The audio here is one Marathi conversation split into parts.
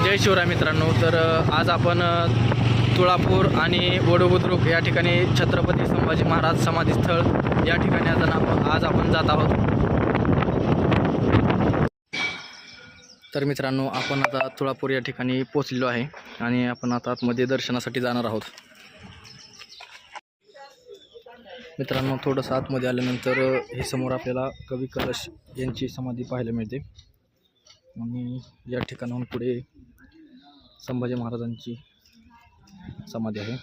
जय शिवराय मित्रांनो. तर आज आपण तुळापूर आणि वडोबुद्रुक या ठिकाणी छत्रपती संभाजी महाराज समाधीस्थळ या ठिकाणी आज आपण जात आहोत. तर मित्रांनो, आपण आता तुळापूर या ठिकाणी पोहोचलेलो आहे आणि आपण आता आतमध्ये दर्शनासाठी जाणार आहोत. मित्रांनो, थोडंसं आतमध्ये आल्यानंतर हे समोर आपल्याला कवी कलश यांची समाधी पाहायला मिळते आणि या ठिकाणाहून पुढे संभाजी महाराजांची समाधी आहे.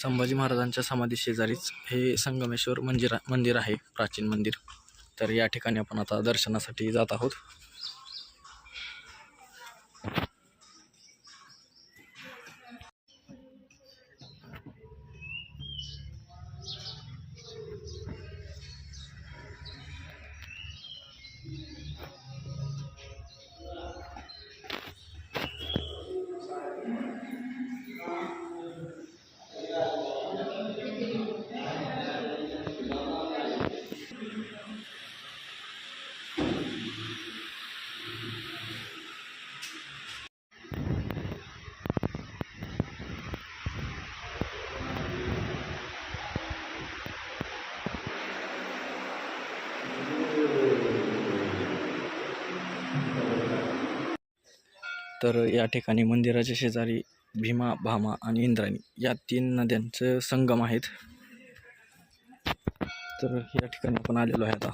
संभाजी महाराजांच्या समाधी शेजारीच हे संगमेश्वर मंदिर आहे, प्राचीन मंदिर. तर या ठिकाणी आपण आता दर्शनासाठी जात आहोत. तर या ठिकाणी मंदिराच्या शेजारी भीमा, भामा आणि इंद्रायणी या 3 नद्यांचे संगम आहेत. तर या ठिकाणी आपण आलेलो आहे आता.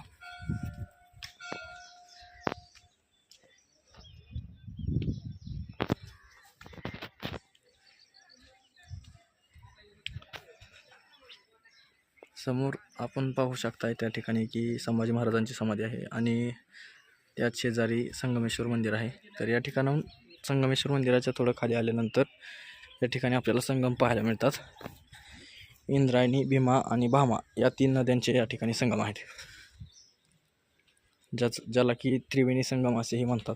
समोर आपण पाहू शकता त्या ठिकाणी की संभाजी महाराजांची समाधी आहे आणि त्याच शेजारी संगमेश्वर मंदिर आहे. तर या ठिकाणाहून संगमेश्वर मंदिराच्या थोडं खाली आल्यानंतर या ठिकाणी आपल्याला संगम पाहायला मिळतात. इंद्रायणी, भीमा आणि भामा या 3 नद्यांचे या ठिकाणी संगम आहेत, ज्याला की त्रिवेणी संगम असेही म्हणतात.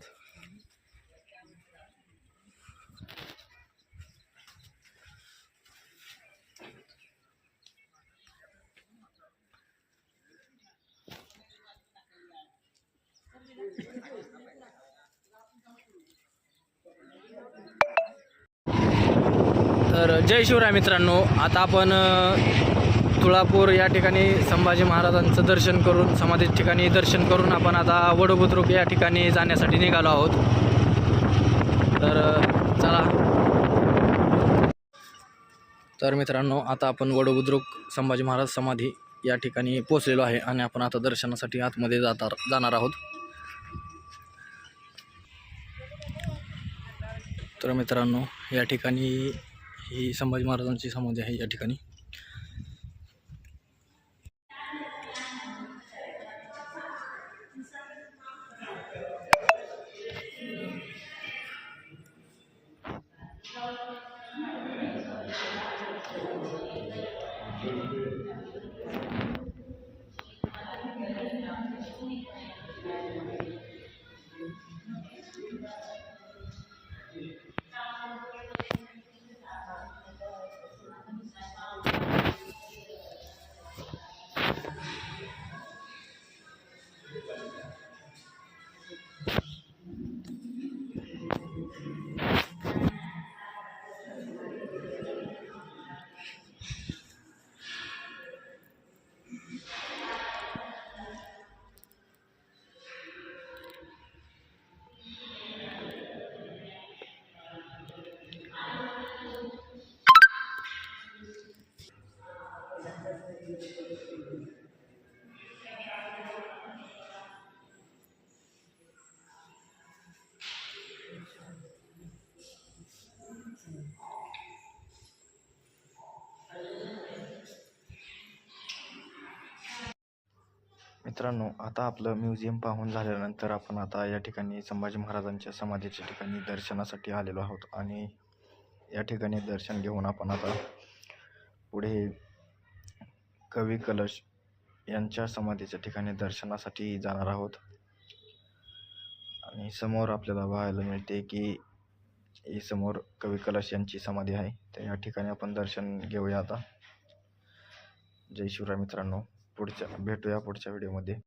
तर जय शिवराय मित्रांनो, आता आपण तुळापूर या ठिकाणी संभाजी महाराजांचं दर्शन करून, समाधी ठिकाणी दर्शन करून आपण आता वडोबुद्रुक या ठिकाणी जाण्यासाठी निघालो आहोत. तर चला. तर मित्रांनो, आता आपण वडोबुद्रुक संभाजी महाराज समाधी या ठिकाणी पोहोचलेलो आहे आणि आपण आता दर्शनासाठी आतमध्ये जाणार आहोत. तर मित्रांनो, या ठिकाणी ही संभाजी महाराजांची समाधी आहे या ठिकाणी. मित्रांनो, आता आपलं म्युझियम पाहून झाल्यानंतर आपण आता या ठिकाणी संभाजी महाराजांच्या समाधीच्या ठिकाणी दर्शनासाठी आलेलो आहोत आणि या ठिकाणी दर्शन घेऊन आपण आता पुढे कवी कलश यांच्या समाधीच्या ठिकाणी दर्शनासाठी जाणार आहोत. आणि समोर आपल्याला पाहायला मिळते की समोर कवी कलश यांची समाधी आहे. तर या ठिकाणी आपण दर्शन घेऊया आता. जय शिवराय मित्रांनो, भेटूया पुढच्या व्हिडिओमध्ये.